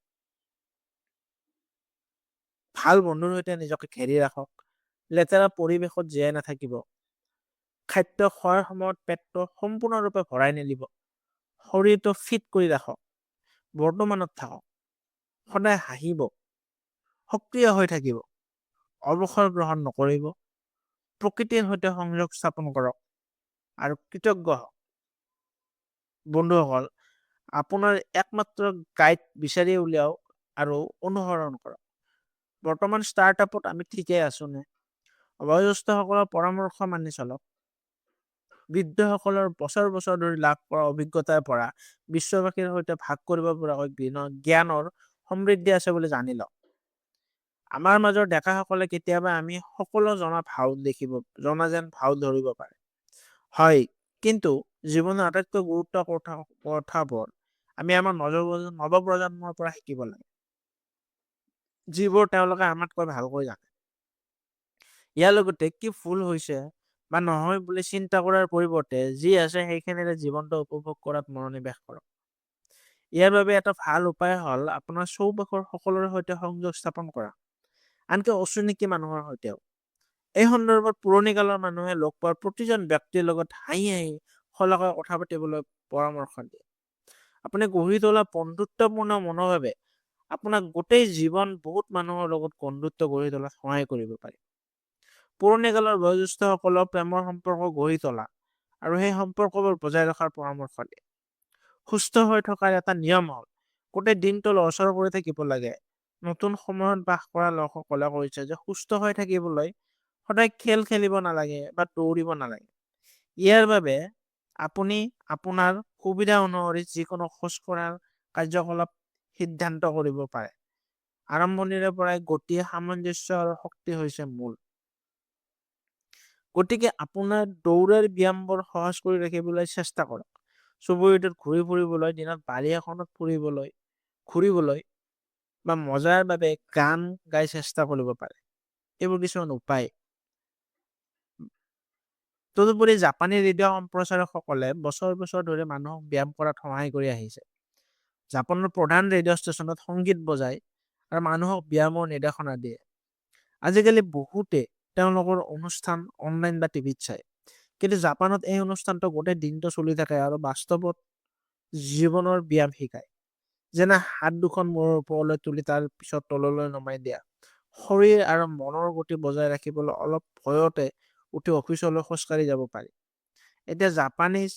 ভাল বন্ধুৰ সৈতে নিজকে ঘেৰি ৰাখক। লেতেৰা পৰিৱেশত জীয়াই নাথাকিব। খাদ্য খোৱাৰ সময়ত পেটটো সম্পূৰ্ণৰূপে ভৰাই নিদিব। শৰীৰটো ফিট কৰি ৰাখক। বৰ্তমানত থাকক। সদায় হাঁহিব। সক্ৰিয় হৈ থাকিব। অৱসৰ গ্ৰহণ নকৰিব। প্ৰকৃতিৰ সৈতে সংযোগ স্থাপন কৰক আৰু কৃতজ্ঞ হওক। বন্ধুসকল, আপোনাৰ একমাত্ৰ গাইড বিচাৰি উলিয়াওক আৰু অনুসৰণ কৰক। বৰ্তমান ষ্টাৰ্টআপত আমি ঠিকেই আছোনে? বয়োজ্যেষ্ঠসকলৰ পৰামৰ্শ মানি চলক। বৃদ্ধসকলৰ বছৰ বছৰ ধৰি লাভ কৰা অভিজ্ঞতাৰ পৰা বিশ্ববাসীৰ সৈতে ভাগ কৰিব পৰাকৈ জ্ঞানৰ সমৃদ্ধি আছে বুলি জানি লওক। আমাৰ মাজৰ ডেকাসকলে কেতিয়াবা আমি সকলো জনা যেন ভাও ধৰিব পাৰে। হয়, কিন্তু জীৱনৰ আটাইতকৈ গুৰুত্বপূৰ্ণ কথাবোৰ আমি আমাৰ নৱপ্ৰজন্মৰ পৰা শিকিব লাগে, যিবোৰ তেওঁলোকে আমাতকৈ ভালকৈ জানে। ইয়াৰ লগতে কি ভুল হৈছে বা নহয় বুলি চিন্তা কৰাৰ পৰিৱৰ্তে যি আছে সেইখিনিৰে জীৱনটো উপভোগ কৰাত মনোনিৱেশ কৰক। ইয়াৰ বাবে এটা ভাল উপায় হ'ল আপোনাৰ চৌপাশৰ সকলোৰে সৈতে সংযোগ স্থাপন কৰা, আনকি অচিনাকি মানুহৰ সৈতেও। এই সন্দৰ্ভত পুৰণি কালৰ মানুহে লগ পোৱাৰ প্ৰতিজন ব্যক্তিৰ লগত হাঁহি হাঁহি খোলাকৈ কথা পাতিবলৈ পৰামৰ্শ দিয়ে। আপুনি গঢ়ি তোলা বন্ধুত্বপূৰ্ণ মনোভাৱে আপোনাক গোটেই জীৱন বহুত মানুহৰ লগত বন্ধুত্ব গঢ়ি তোলাত সহায় কৰিব পাৰে। পুৰণি কালৰ বয়োজ্যেষ্ঠসকলৰ প্ৰেমৰ সম্পৰ্ক গঢ়ি তোলা আৰু সেই সম্পৰ্কবোৰ বজাই ৰখাৰ পৰামৰ্শ দিয়ে। সুস্থ হৈ থকাৰ এটা নিয়ম হ'ল গোটেই দিনটো লৰচৰ কৰি থাকিব লাগে। নতুন সময়ত বাস কৰা লোকসকলে কৈছে যে সুস্থ হৈ থাকিবলৈ সদায় খেল খেলিব নালাগে বা দৌৰিব নালাগে। ইয়াৰ বাবে আপুনি আপোনাৰ সুবিধা অনুসৰি যিকোনো খোজ কঢ়াৰ কাৰ্যকলাপ সিদ্ধান্ত কৰিব পাৰে। আৰম্ভণিৰে পৰাই গতি, সামঞ্জস্য আৰু শক্তি হৈছে মূল। গতিকে আপোনাৰ দৌৰাৰ ব্যায়ামবোৰ সহজ কৰি ৰাখিবলৈ চেষ্টা কৰক। চুবুৰীটোত ঘূৰি ফুৰিবলৈ, দিনত বাৰী এখনত ঘূৰিবলৈ বা মজাৰ বাবে গান গাই চেষ্টা কৰিব পাৰে। এইবোৰ কিছুমান উপায়। তদুপৰি জাপানী ৰেডিঅ' সম্প্ৰচাৰকসকলে বছৰ বছৰ ধৰি মানুহক ব্যায়াম কৰাত সহায় কৰি আহিছে। জাপানৰ প্ৰধান ৰেডিঅ' ষ্টেচনত সংগীত বজায় আৰু মানুহক ব্যায়ামৰ নিৰ্দেশনা দিয়ে। আজিকালি বহুতে তেওঁলোকৰ অনুষ্ঠান অনলাইন বা টিভিত চায়। কিন্তু জাপানত এই অনুষ্ঠানটো গোটেই দিনটো চলি থাকে আৰু বাস্তৱত জীৱনৰ ব্যায়াম শিকায়। যেনে হাত দুখন মূৰৰ ওপৰলৈ তুলি তাৰ পিছত তললৈ নমাই দিয়া। শৰীৰ আৰু মনৰ গতি বজাই ৰাখিবলৈ অলপ ভয়তে উঠি অফিচলৈ খোজকাঢ়ি যাব পাৰি। এতিয়া জাপানীজ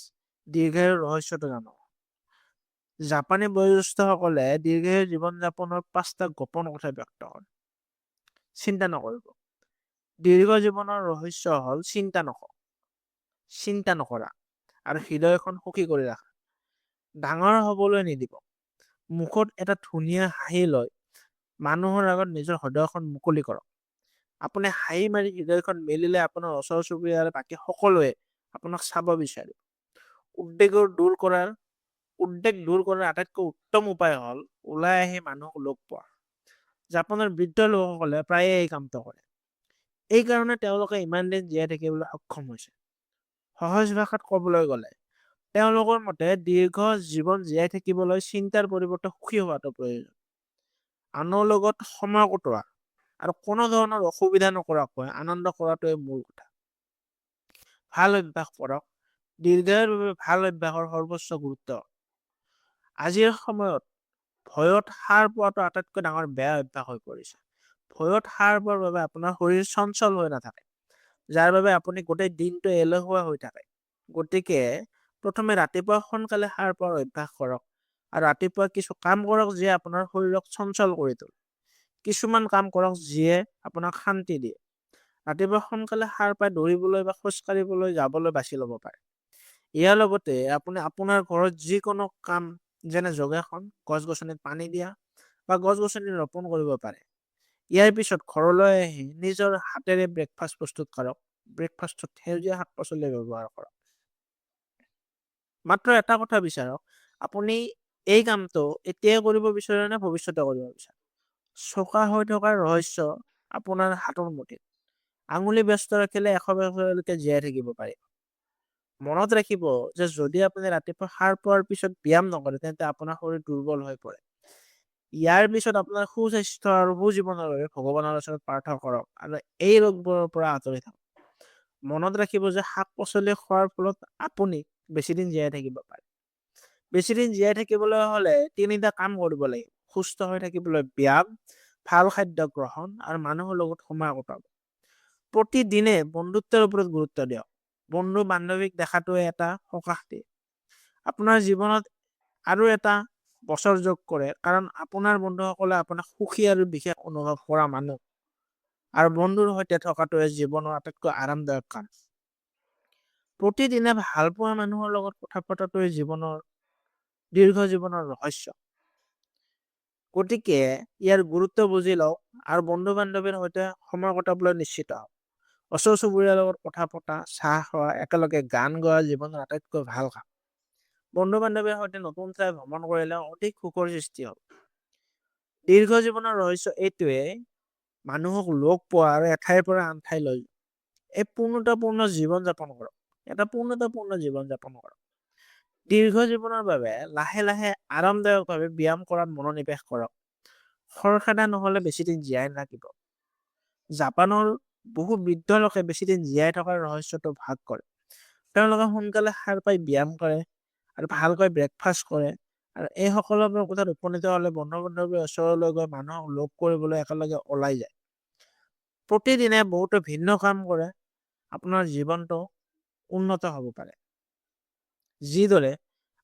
দীৰ্ঘায়ুৰ ৰহস্যটো জানো। জাপানী বয়োজ্যেষ্ঠসকলে দীৰ্ঘায়ু জীৱন যাপনৰ 5টা গোপন কথা ব্যক্ত কৰে। চিন্তা নকৰিব। দীৰ্ঘ জীৱনৰ ৰহস্য হ'ল চিন্তা নকৰা আৰু হৃদয়খন সুখী কৰি ৰাখা। ডাঙৰ হবলৈ নিদিব। মুখত এটা ধুনীয়া হাঁহি লৈ মানুহৰ আগত নিজৰ হৃদয়খন মুকলি কৰক। আপুনি হাঁহি মাৰি হৃদয়খন মেলিলে আপোনাৰ ওচৰ চুবুৰীয়া আৰু বাকী সকলোৱে আপোনাক চাব বিচাৰিব। উদ্বেগ দূৰ কৰাৰ আটাইতকৈ উত্তম উপায় হ'ল ওলাই আহি মানুহক লগ পোৱা। জাপানৰ বৃদ্ধ লোকসকলে প্ৰায়ে এই কামটো কৰে। এই কাৰণে তেওঁলোকে ইমান দিন জীয়াই থাকিবলৈ সক্ষম হৈছে। সহজ ভাষাত ক'বলৈ গ'লে তেওঁলোকৰ মতে দীৰ্ঘ জীৱন জীয়াই থাকিবলৈ চিন্তাৰ পৰিৱৰ্তে সুখী হোৱাটো প্ৰয়োজন। আনৰ লগত সময় কটোৱা আৰু কোনো ধৰণৰ অসুবিধা নকৰাকৈ আনন্দ কৰাটোৱে মূল কথা। ভাল অভ্যাস কৰক। দীৰ্ঘায়ুৰ বাবে ভাল অভ্যাসৰ সৰ্বোচ্চ গুৰুত্ব। আজিৰ সময়ত ভয়ত সাৰ পোৱাটো আটাইতকৈ ডাঙৰ বেয়া অভ্যাস হৈ পৰিছে। ভয়ত সাৰ পোৱাৰ বাবে আপোনাৰ শৰীৰ চঞ্চল হৈ নাথাকে, যাৰ বাবে আপুনি গোটেই দিনটো এলেহুৱা হৈ থাকে। গতিকে প্ৰথমে ৰাতিপুৱা সোনকালে সাৰ পোৱাৰ অভ্যাস কৰক আৰু ৰাতিপুৱা কিছু কাম কৰক যিয়ে আপোনাৰ শৰীৰক চঞ্চল কৰি তোলে। কিছুমান কাম কৰক যিয়ে আপোনাক শান্তি দিয়ে। ৰাতিপুৱা সোনকালে সাৰ পাই দৌৰিবলৈ বা খোজ কাঢ়িবলৈ যাবলৈ বাছি ল'ব পাৰে। ইয়াৰ লগতে আপুনি আপোনাৰ ঘৰত যিকোনো কাম যেনে যোগাসন, গছ-গছনিত পানী দিয়া বা গছ-গছনি ৰোপণ কৰিব পাৰে। ইয়াৰ পিছত ঘৰলৈ আহি নিজৰ হাতেৰে ব্ৰেকফাষ্ট প্ৰস্তুত কৰক। ব্ৰেকফাষ্টত সেউজীয়া শাক-পাচলি ব্যৱহাৰ কৰক। মাত্ৰ এটা কথা বিচাৰক, আপুনি এই কামটো এতিয়াই কৰিব বিচাৰে নে ভৱিষ্যতে কৰিব বিচাৰে? চোকা হৈ থকাৰ ৰহস্য আপোনাৰ হাতৰ মুঠিত। আঙুলি ব্যস্ত ৰাখিলে 100 বছৰলৈকে জীয়াই থাকিব পাৰিব। মনত ৰাখিব যে যদি আপুনি ৰাতিপুৱা সাৰ পোৱাৰ পিছত ব্যায়াম নকৰে তেন্তে আপোনাৰ শৰীৰ দুৰ্বল হৈ পৰে। ইয়াৰ পিছত আপোনাৰ সুস্বাস্থ্য আৰু সুজীৱনৰ বাবে ভগৱানৰ ওচৰত প্ৰাৰ্থনা কৰক আৰু এই ৰোগবোৰৰ পৰা আঁতৰি থাকক। মনত ৰাখিব যে শাক পাচলি খোৱাৰ ফলত আপুনি বেছি দিন জীয়াই থাকিব পাৰে। বেছি দিন জীয়াই থাকিবলৈ হলে 3টা কাম কৰিব লাগিব। সুস্থ হৈ থাকিবলৈ ব্যায়াম, ভাল খাদ্য গ্ৰহণ আৰু মানুহৰ লগত সময় কটাব। প্ৰতিদিনে বন্ধুত্বৰ ওপৰত গুৰুত্ব দিয়ক। বন্ধু বান্ধৱীক দেখাটোৱে এটা সকাহ দিয়ে। আপোনাৰ জীৱনত আৰু এটা বছৰ যোগ কৰে কাৰণ আপোনাৰ বন্ধুসকলে আপোনাক সুখী আৰু বিশেষ অনুভৱ কৰা মানুহ। আৰু বন্ধুৰ সৈতে থকাটোৱে জীৱনৰ আটাইতকৈ আৰামদায়ক কাম। প্ৰতিদিনে ভাল পোৱা মানুহৰ লগত কথা পতাটোৱে দীৰ্ঘ জীৱনৰ ৰহস্য। গতিকে ইয়াৰ গুৰুত্ব বুজি লওক আৰু বন্ধু বান্ধৱীৰ সৈতে সময় কটাবলৈ নিশ্চিত হওক। ওচৰ চুবুৰীয়াৰ লগত কথা পতা, চাহ খোৱা, একেলগে গান গোৱা জীৱনৰ আটাইতকৈ ভাল কাম। বন্ধু বান্ধৱীৰ সৈতে নতুন ঠাই ভ্ৰমণ কৰিলে অধিক সুখৰ সৃষ্টি হ'ব। দীৰ্ঘ জীৱনৰ ৰহস্য এইটোৱে মানুহক লগ পোৱা আৰু এঠাইৰ পৰা আন ঠাই লৈ এই পূৰ্ণতাপূৰ্ণ জীৱন যাপন কৰক। দীৰ্ঘ জীৱনৰ বাবে লাহে লাহে আৰামদায়কভাৱে ব্যায়াম কৰাত মনোনিৱেশ কৰক। খৰখেদা নহলে বেছি দিন জীয়াই নাথাকিব। জাপানৰ বহু বৃদ্ধ লোকে বেছি দিন জীয়াই থকাৰ ৰহস্যটো ভাগ কৰে। তেওঁলোকে সোনকালে সাৰ পাই ব্যায়াম কৰে আৰু ভালকৈ ব্ৰেকফাষ্ট কৰে আৰু এই সকলোবোৰ কথাত উপনীত হলে বন্ধু বান্ধৱীৰ ওচৰলৈ গৈ মানুহক লগ কৰিবলৈ একেলগে ওলাই যায়। প্ৰতিদিনে বহুতো ভিন্ন কাম কৰে আপোনাৰ জীৱনটো উন্নত হ'ব পাৰে। যিদৰে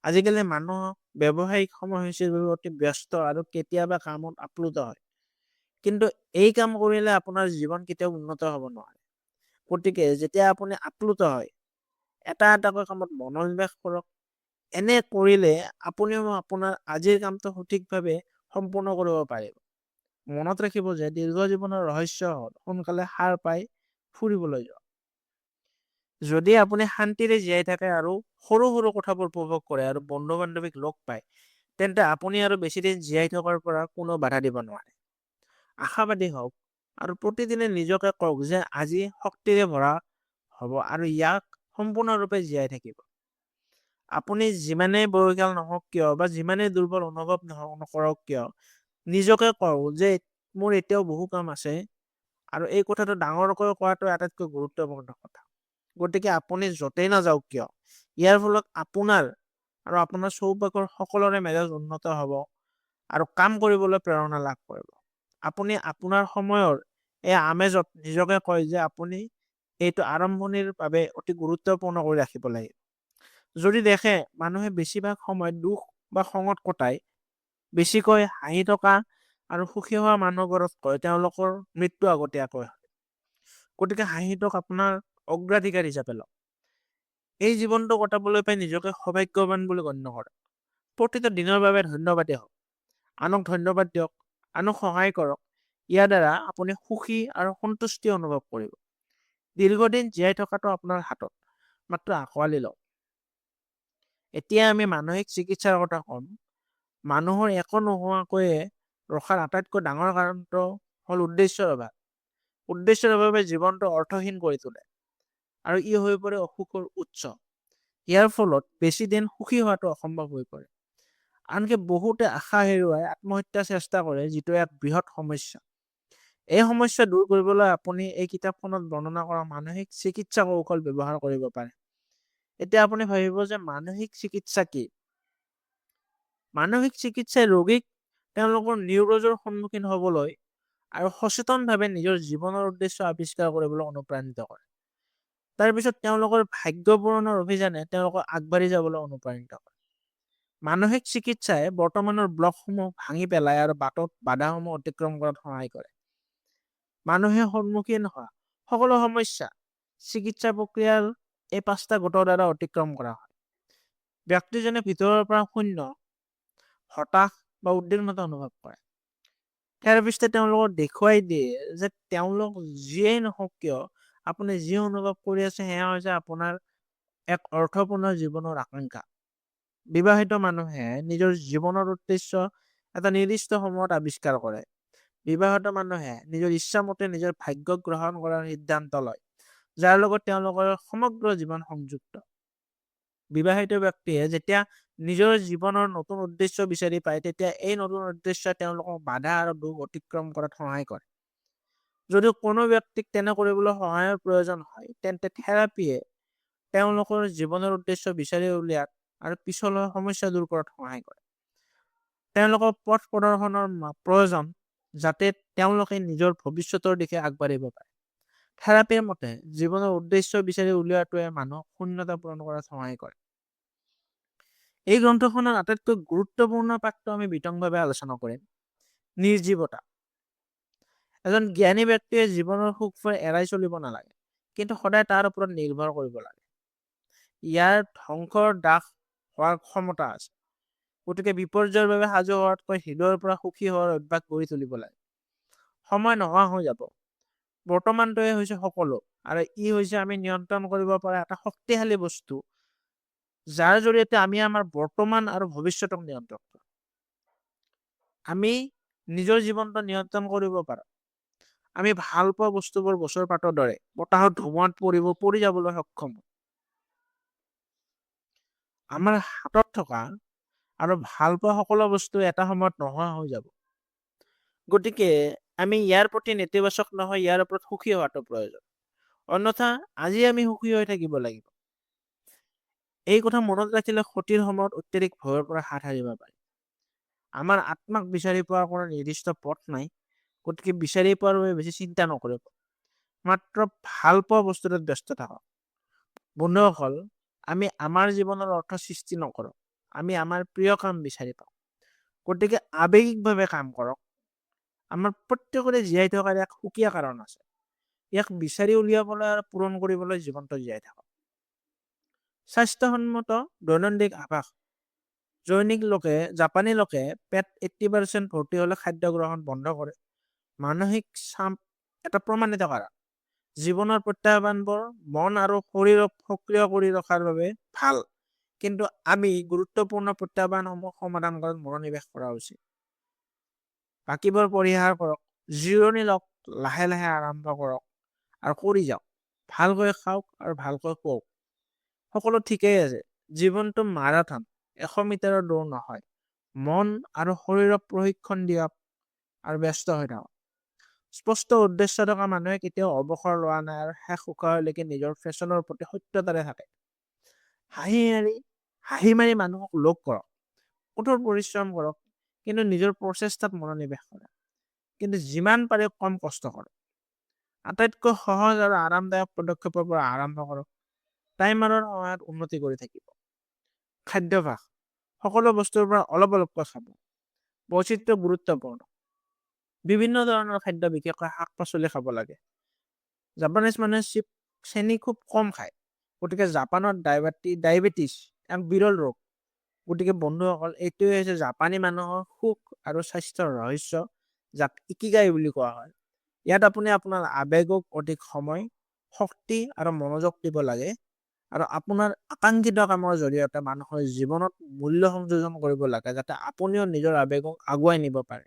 আজিকালি মানুহ ব্যৱসায়িক সময়সূচীৰ বাবে অতি ব্যস্ত আৰু কেতিয়াবা কামত আপ্লুত হয়। কিন্তু এই কাম কৰিলে আপোনাৰ জীৱন কেতিয়াও উন্নত হ'ব নোৱাৰে। গতিকে যেতিয়া আপুনি আপ্লুত হয় এটা এটাকৈ কামত মনোনিৱেশ কৰক। এনে কৰিলে আপুনিও আপোনাৰ আজিৰ কামটো সঠিকভাৱে সম্পূৰ্ণ কৰিব পাৰিব। মনত ৰাখিব যে দীৰ্ঘ জীৱনৰ ৰহস্য হ'ল সোনকালে সাৰ পাই ফুৰিবলৈ যোৱা। যদি আপুনি শান্তিৰে জীয়াই থাকে আৰু সৰু সৰু কথাবোৰ উপভোগ কৰে আৰু বন্ধু বান্ধৱীক লগ পায় তেন্তে আপুনি আৰু বেছি দিন জীয়াই থকাৰ পৰা কোনো বাধা দিব নোৱাৰে। আশাবাদী হওক আৰু প্ৰতিদিনে নিজকে কওক যে আজি শক্তিৰে ভৰা হ'ব আৰু ইয়াক সম্পূৰ্ণৰূপে জীয়াই থাকিব। আপুনি যিমানেই বয়সীয়াল নহওক কিয় বা যিমানেই দুৰ্বল অনুভৱ নকৰক কিয় নিজকে কওক যে মোৰ এতিয়াও বহু কাম আছে আৰু এই কথাটো ডাঙৰকৈ কোৱাটো আটাইতকৈ গুৰুত্বপূৰ্ণ কথা। গতিকে আপুনি য'তেই নাযাওক কিয় ইয়াৰ ফলত আপোনাৰ আৰু আপোনাৰ চৌপাশৰ সকলোৰে মেজাজ উন্নত হ'ব আৰু কাম কৰিবলৈ প্ৰেৰণা লাভ কৰিব। আপুনি আপোনাৰ সময়ৰ এই আমেজত নিজকে কয় যে আপুনি এইটো আৰম্ভণিৰ বাবে অতি গুৰুত্বপূৰ্ণ কৰি ৰাখিব লাগিব। যদি দেখে মানুহে বেছিভাগ সময় দুখ বা খঙত কটায়, বেছিকৈ হাঁহি থকা আৰু সুখী হোৱা মানুহবোৰতকৈ তেওঁলোকৰ মৃত্যু আগতীয়াকৈ হয়। গতিকে হাঁহিটোক আপোনাৰ অগ্ৰাধিকাৰ হিচাপে লওক। এই জীৱনটো কটাবলৈ পাই নিজকে সৌভাগ্যৱান বুলি গণ্য কৰক। প্ৰতিটো দিনৰ বাবে ধন্যবাদী হওক। আনক ধন্যবাদ দিয়ক, আনক সহায় কৰক। ইয়াৰ দ্বাৰা আপুনি সুখী আৰু সন্তুষ্টি অনুভৱ কৰিব। দীৰ্ঘদিন জীয়াই থকাটো আপোনাৰ হাতত, মাত্ৰ আঁকোৱালি লওক। এতিয়া আমি মানসিক চিকিৎসাৰ কথা ক'ম। মানুহৰ একো নোহোৱাকৈয়ে ৰখাৰ আটাইতকৈ ডাঙৰ কাৰণটো হ'ল উদ্দেশ্যৰ অভাৱ। উদ্দেশ্যৰ অভাৱে জীৱনটো অৰ্থহীন কৰি তোলে আৰু ই হৈ পৰে অসুখৰ উৎস। ইয়াৰ ফলত বেছি দিন সুখী হোৱাটো অসম্ভৱ হৈ পৰে। আনকি বহুতে আশা হেৰুৱাই আত্মহত্যাৰ চেষ্টা কৰে, যিটো এক বৃহৎ সমস্যা। এই সমস্যা দূৰ কৰিবলৈ আপুনি এই কিতাপখনত বৰ্ণনা কৰা মানসিক চিকিৎসা কৌশল ব্যৱহাৰ কৰিব পাৰে। এতিয়া আপুনি ভাবিব যে মানসিক চিকিৎসা কি? মানসিক চিকিৎসাই ৰোগীক তেওঁলোকৰ নিউৰোজৰ সন্মুখীন হ'বলৈ আৰু সচেতনভাৱে নিজৰ জীৱনৰ উদ্দেশ্য আৱিষ্কাৰ কৰিবলৈ অনুপ্ৰাণিত কৰে। তাৰপিছত তেওঁলোকৰ ভাগ্য পূৰণৰ অভিযানে তেওঁলোকক আগবাঢ়ি যাবলৈ অনুপ্ৰাণিত কৰে। মানসিক চিকিৎসাই বৰ্তমানৰ ব্লকসমূহ ভাঙি পেলাই আৰু বাধাসমূহ অতিক্ৰম কৰাত সহায় কৰে। মানুহে সন্মুখীন হোৱা সকলো সমস্যা চিকিৎসা প্ৰক্ৰিয়াৰ এই 5টা গোটৰ দ্বাৰা অতিক্ৰম কৰা হয়। ব্যক্তিজনে ভিতৰৰ পৰা শূন্য, হতাশ বা উদ্বিগ্নতা অনুভৱ কৰে। থেৰাপিষ্টে তেওঁলোকক দেখুৱাই দিয়ে যে তেওঁলোক যিয়েই নহওক কিয় আপুনি যি অনুভৱ কৰি আছে সেয়া হৈছে আপোনাৰ এক অৰ্থপূৰ্ণ জীৱনৰ আকাংক্ষা। বিবাহিত মানুহে নিজৰ জীৱনৰ উদ্দেশ্য এটা নিৰ্দিষ্ট সময়ত আৱিষ্কাৰ কৰে। বিবাহিত মানুহে নিজৰ ইচ্ছামতে নিজৰ ভাগ্য গ্ৰহণ কৰাৰ সিদ্ধান্ত লয়, যাৰ লগত তেওঁলোকৰ সমগ্ৰ জীৱন সংযুক্ত। বিবাহিত ব্যক্তিয়ে যেতিয়া নিজৰ জীৱনৰ নতুন উদ্দেশ্য বিচাৰি পায়, তেতিয়া এই নতুন উদ্দেশ্যই তেওঁলোকক বাধা আৰু দুখ অতিক্ৰম কৰাত সহায় কৰে। যদি কোনো ব্যক্তিক তেনে কৰিবলৈ সহায়ৰ প্ৰয়োজন হয়, তেন্তে থেৰাপিয়ে তেওঁলোকৰ জীৱনৰ উদ্দেশ্য বিচাৰি উলিয়াত আৰু পিছলৈ সমস্যা দূৰ কৰাত সহায় কৰে। তেওঁলোকৰ পথ প্ৰদৰ্শনৰ প্ৰয়োজন, যাতে তেওঁলোকে নিজৰ ভৱিষ্যতৰ দিশে আগবাঢ়িব পাৰে। থেৰাপিৰ মতে জীৱনৰ উদ্দেশ্য বিচাৰি উলিওৱাটোৱে মানুহক শূন্যতা পূৰণ কৰাত সহায় কৰে। এই গ্ৰন্থখনৰ আটাইতকৈ গুৰুত্বপূৰ্ণ পাঠটো আমি বিতংভাৱে আলোচনা কৰিম, নিৰ্জীৱতা। এজন জ্ঞানী ব্যক্তিয়ে জীৱনৰ সুখবোৰ এৰাই চলিব নালাগে, কিন্তু সদায় তাৰ ওপৰত নিৰ্ভৰ কৰিব লাগে। ইয়াৰ ধ্বংসৰ দাস হোৱাৰ ক্ষমতা আছে। গতিকে বিপৰ্যয়ৰ বাবে সাজু হোৱাতকৈ হৃদয়ৰ পৰা সুখী হোৱাৰ অভ্যাস গঢ়ি তুলিব লাগে। সময় নোহোৱা হৈ যাব। বৰ্তমানটোৱে হৈছে সকলো, আৰু ই হৈছে আমি নিয়ন্ত্ৰণ কৰিব পৰা এটা শক্তিশালী বস্তু, যাৰ জৰিয়তে আমি আমাৰ বৰ্তমান আৰু ভৱিষ্যতক নিয়ন্ত্ৰণ কৰোঁ। আমি নিজৰ জীৱনটো নিয়ন্ত্ৰণ কৰিব পাৰোঁ। আমি ভাল পোৱা বস্তুবোৰ গছৰ পাতৰ দৰে বতাহত ধুমুহাত পৰি যাবলৈ সক্ষম। আমাৰ হাতত থকা আৰু ভাল পোৱা সকলো বস্তু এটা সময়ত নোহোৱা হৈ যাব। গতিকে আমি ইয়াৰ প্ৰতি নেতিবাচক নহয়, ইয়াৰ ওপৰত সুখী হোৱাটো প্ৰয়োজন। অন্যথা আজি আমি সুখী হৈ থাকিব লাগিব। এই কথা মনত ৰাখিলে ক্ষতিৰ সময়ত অত্যাধিক ভয়ৰ পৰা হাত সাৰিব পাৰি। আমাৰ আত্মাক বিচাৰি পোৱাৰ কোনো নিৰ্দিষ্ট পথ নাই, গতিকে বিচাৰি পোৱাৰ বাবে বেছি চিন্তা নকৰিব। মাত্ৰ ভাল পোৱা বস্তুটোত ব্যস্ত থাকক। বন্ধুসকল, আমি আমাৰ জীৱনৰ অৰ্থ সৃষ্টি নকৰোঁ, আমি আমাৰ প্ৰিয় কাম বিচাৰি পাওঁ। গতিকে আৱেগিকভাৱে কাম কৰক। আমাৰ প্ৰত্যেকৰে জীয়াই থকাৰ এক সুকীয়া কাৰণ আছে। ইয়াক বিচাৰি উলিয়াবলৈ আৰু পূৰণ কৰিবলৈ জীৱনটো জীয়াই থাকক। স্বাস্থ্যসন্মত দৈনন্দিন আভাস। জাপানী লোকে পেট 80% ভৰ্তি হ'লে খাদ্য গ্ৰহণ বন্ধ কৰে। মানসিক চাপ এটা প্ৰমাণিত কাৰণ। জীৱনৰ প্ৰত্যাহ্বানবোৰ মন আৰু শৰীৰক সক্ৰিয় কৰি ৰখাৰ বাবে ভাল, কিন্তু আমি গুৰুত্বপূৰ্ণ প্ৰত্যাহ্বানসমূহ সমাধান কৰাত মনোনিৱেশ কৰা উচিত। বাকীবোৰ পৰিহাৰ কৰক, জিৰণি লওক, লাহে লাহে আৰম্ভ কৰক আৰু কৰি যাওক। ভালকৈ খাওক আৰু ভালকৈ শুৱক। সকলো ঠিকেই আছে। জীৱনটো মাৰাথন, 100 মিটাৰৰ দৌৰ নহয়। মন আৰু শৰীৰক প্ৰশিক্ষণ দিয়ক আৰু ব্যস্ত হৈ থাকক। স্পষ্ট উদ্দেশ্য থকা মানুহে কেতিয়াও অৱসৰ লোৱা নাই আৰু শেষ উশাহলৈকে নিজৰ ফেশ্বনৰ প্ৰতি সত্যতাৰে থাকে। হাঁহি মাৰি মানুহক লগ কৰক, কঠোৰ পৰিশ্ৰম কৰক, কিন্তু নিজৰ প্ৰচেষ্টাত মনোনিৱেশ কৰক। কিন্তু যিমান পাৰে কম কষ্ট কৰক। আটাইতকৈ সহজ আৰু আৰামদায়ক পদক্ষেপৰ পৰা আৰম্ভ কৰক। টাইমাৰৰ সহায়ত উন্নতি কৰি থাকিব। খাদ্যাভ্যাস। সকলো বস্তুৰ পৰা অলপ অলপকৈ খাব। বৈচিত্ৰ্য গুৰুত্বপূৰ্ণ। বিভিন্ন ধৰণৰ খাদ্য, বিশেষকৈ শাক পাচলি খাব লাগে। জাপানীজ মানুহে চেনি খুব কম খায়, গতিকে জাপানত ডায়েবেটিছ এক বিৰল ৰোগ। গতিকে বন্ধুসকল, এইটোৱে হৈছে জাপানী মানুহৰ সুখ আৰু স্বাস্থ্যৰ ৰহস্য, যাক ইকিগাই বুলি কোৱা হয়। ইয়াত আপুনি আপোনাৰ আৱেগক অধিক সময়, শক্তি আৰু মনোযোগ দিব লাগে, আৰু আপোনাৰ আকাংক্ষিত কামৰ জৰিয়তে মানুহৰ জীৱনত মূল্য সংযোজন কৰিব লাগে, যাতে আপুনিও নিজৰ আৱেগক আগুৱাই নিব পাৰে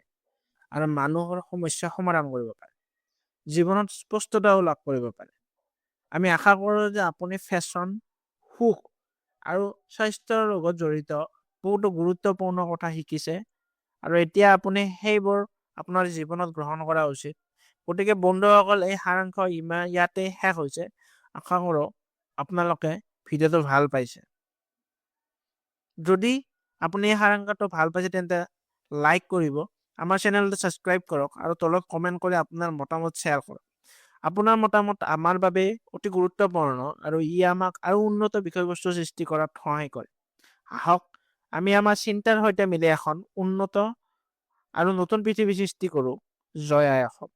আৰু মানুহৰ সমস্যা সমাধান কৰিব পাৰে, জীৱনত স্পষ্টতাও লাভ কৰিব পাৰে। আমি আশা কৰোঁ যে আপুনি ফেশ্বন, সুখ আৰু স্বাস্থ্যৰ লগত জড়িত বহুতো গুৰুত্বপূৰ্ণ কথা শিকিছে, আৰু এতিয়া আপুনি সেইবোৰ আপোনাৰ জীৱনত গ্ৰহণ কৰা উচিত। গতিকে বন্ধুসকল, এই সাৰাংশ ইয়াতে শেষ হৈছে। আশা কৰোঁ আপোনালোকে ভিডিঅ'টো ভাল পাইছে। যদি আপুনি এই সাৰাংশটো ভাল পাইছে, তেন্তে লাইক কৰিব, আমাৰ চেনেলটো ছাবস্ক্ৰাইব কৰক আৰু তলত কমেণ্ট কৰি আপোনাৰ মতামত শ্বেয়াৰ কৰক। আপোনাৰ মতামত আমাৰ বাবে অতি গুৰুত্বপূৰ্ণ, আৰু ই আমাক আৰু উন্নত বিষয়বস্তু সৃষ্টি কৰাত সহায় কৰে। আহক আমি আমাৰ চিন্তাৰ সৈতে মিলি এখন উন্নত আৰু নতুন পৃথিৱী সৃষ্টি কৰোঁ। জয় আই অসম।